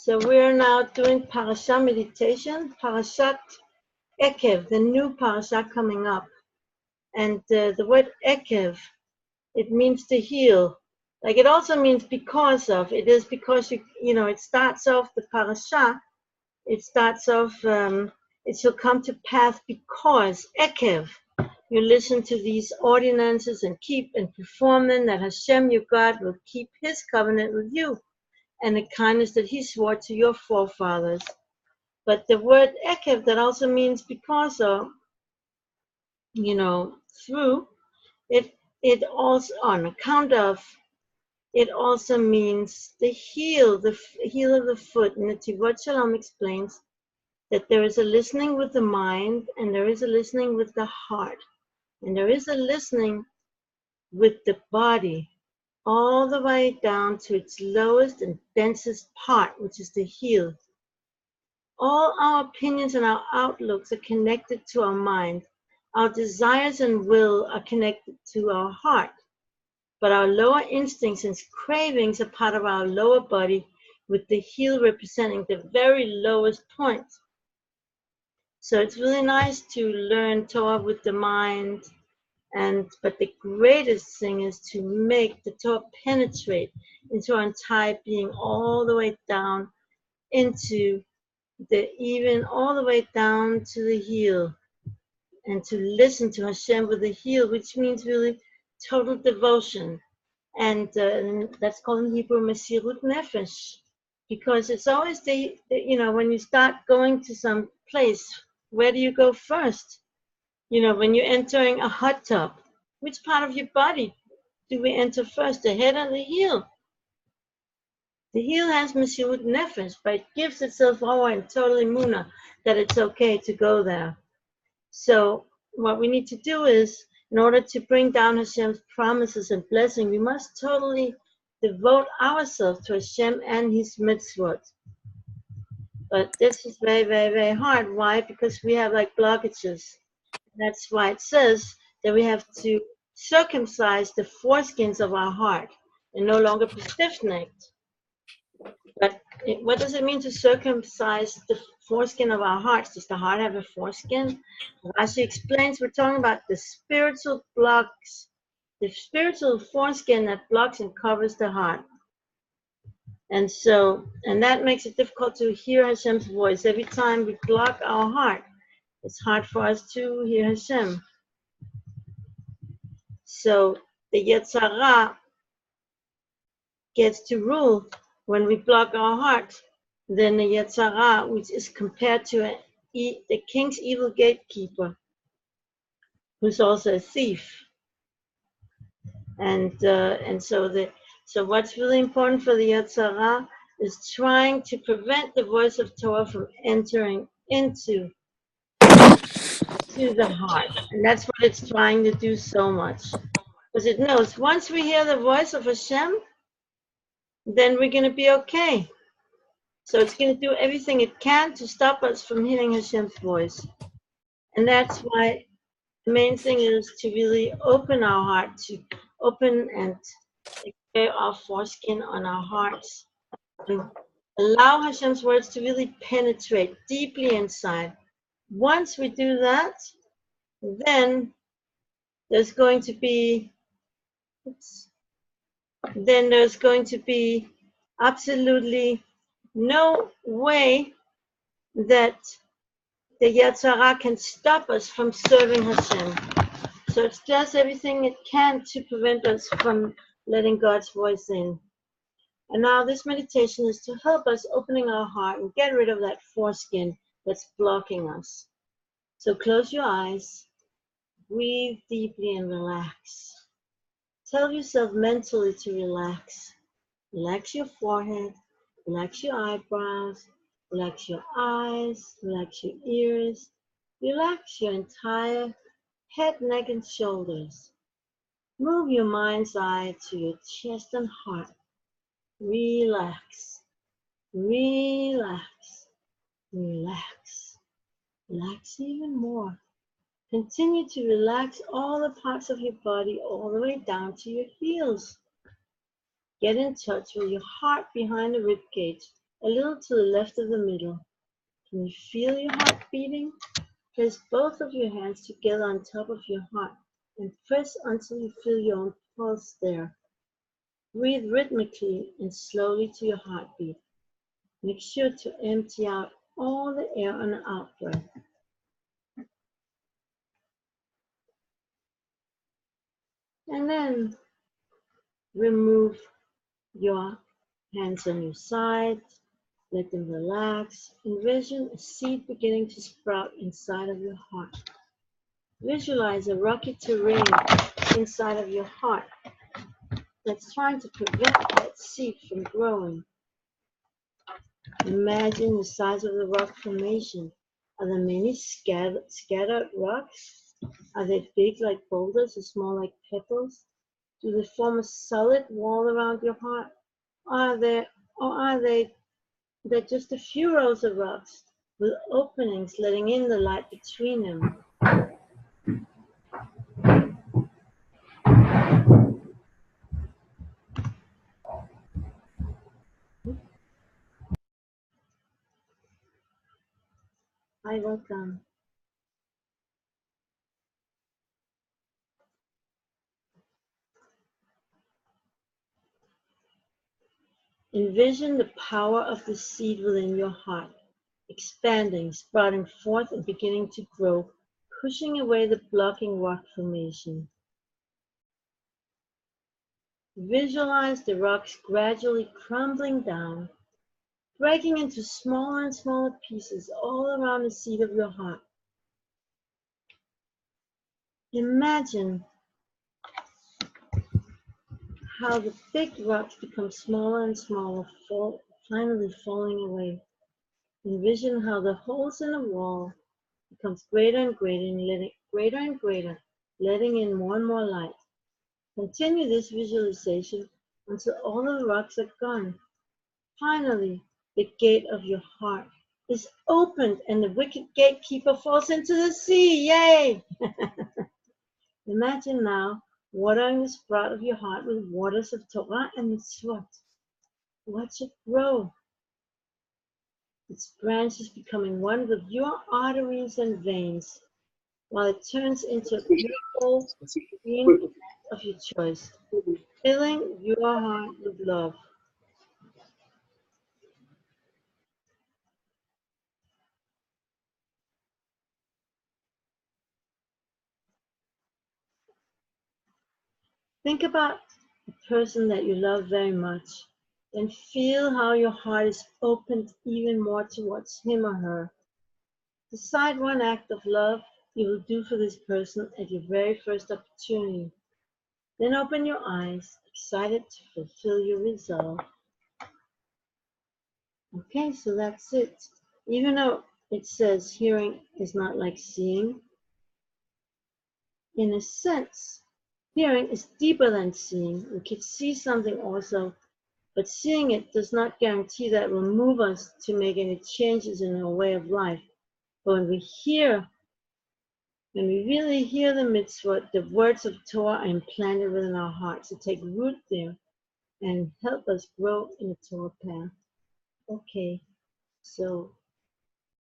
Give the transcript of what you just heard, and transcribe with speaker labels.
Speaker 1: So we are now doing Parasha meditation, Parashat Ekev, the new Parasha coming up. And the word Ekev, it means to heal. Like it also means because of. It is because, it starts off the Parasha. It starts off, it shall come to pass because, Ekev, you listen to these ordinances and keep and perform them, that Hashem, your God, will keep his covenant with you and the kindness that he swore to your forefathers. But the word Ekev, that also means because of, through, it also, on account of, it also means the heel of the foot. And the Tivot Shalom explains that there is a listening with the mind, and there is a listening with the heart, and there is a listening with the body, all the way down to its lowest and densest part, which is the heel. All our opinions and our outlooks are connected to our mind. Our desires and will are connected to our heart. But our lower instincts and cravings are part of our lower body, with the heel representing the very lowest point. So it's really nice to learn Torah with the mind, but the greatest thing is to make the Torah penetrate into our entire being, all the way down into all the way down to the heel, and to listen to Hashem with the heel, which means really total devotion. And that's called in Hebrew Mesirut Nefesh, because it's always when you start going to some place, where do you go first? When you're entering a hot tub, which part of your body do we enter first, the head or the heel? The heel has Mesirut Nefesh, but it gives itself over and total imuna that it's okay to go there. So what we need to do is, in order to bring down Hashem's promises and blessing, we must totally devote ourselves to Hashem and his mitzvot. But this is very, very, very hard. Why? Because we have like blockages. That's why it says that we have to circumcise the foreskins of our heart and no longer be stiff-necked. But what does it mean to circumcise the foreskin of our hearts? Does the heart have a foreskin? As she explains, we're talking about the spiritual blocks, the spiritual foreskin that blocks and covers the heart. And that makes it difficult to hear Hashem's voice. Every time we block our heart, it's hard for us to hear Hashem. So the Yetzer Hara gets to rule when we block our heart. Then the Yetzer Hara, which is compared to the king's evil gatekeeper, who's also a thief. And so what's really important for the Yetzer Hara is trying to prevent the voice of Torah from entering into the heart. And that's what it's trying to do so much. Because it knows once we hear the voice of Hashem, then we're going to be okay. So it's going to do everything it can to stop us from hearing Hashem's voice. And that's why the main thing is to really open our heart, to open and clear our foreskin on our hearts. And allow Hashem's words to really penetrate deeply inside. Once we do that, then there's going to be absolutely no way that the Yetzer Hara can stop us from serving Hashem. So it does everything it can to prevent us from letting God's voice in. And now this meditation is to help us opening our heart and get rid of that foreskin that's blocking us. So close your eyes, breathe deeply and relax. Tell yourself mentally to relax. Relax your forehead, relax your eyebrows, relax your eyes, relax your ears, relax your entire head, neck, and shoulders. Move your mind's eye to your chest and heart. Relax, relax, relax. Relax even more. Continue to relax all the parts of your body all the way down to your heels. Get in touch with your heart behind the rib cage a little to the left of the middle. Can you feel your heart beating? Place both of your hands together on top of your heart and press until you feel your own pulse there. Breathe rhythmically and slowly to your heartbeat. Make sure to empty out all the air on the out breath. And then remove your hands on your sides. Let them relax. Envision a seed beginning to sprout inside of your heart. Visualize a rocky terrain inside of your heart that's trying to prevent that seed from growing. Imagine the size of the rock formation. Are there many scattered rocks? Are they big like boulders or small like petals? Do they form a solid wall around your heart? Or are they just a few rows of rocks with openings letting in the light between them? Hi, welcome. Envision the power of the seed within your heart, expanding, sprouting forth and beginning to grow, pushing away the blocking rock formation. Visualize the rocks gradually crumbling down, breaking into smaller and smaller pieces all around the seed of your heart. Imagine how the big rocks become smaller and smaller, finally falling away. Envision how the holes in the wall becomes greater and greater, letting in more and more light. Continue this visualization until all of the rocks are gone. Finally, the gate of your heart is opened and the wicked gatekeeper falls into the sea. Yay! Imagine now watering the sprout of your heart with waters of Torah and Mitzvot. Watch it grow. Its branches becoming one with your arteries and veins, while it turns into a beautiful green plant of your choice, filling your heart with love. Think about a person that you love very much, and feel how your heart is opened even more towards him or her. Decide one act of love you will do for this person at your very first opportunity. Then open your eyes, excited to fulfill your resolve. Okay, so that's it. Even though it says hearing is not like seeing, in a sense, hearing is deeper than seeing. We could see something also, but seeing it does not guarantee that it will move us to make any changes in our way of life. But when we really hear the mitzvot, the words of Torah are implanted within our hearts to take root there and help us grow in the Torah path. Okay, so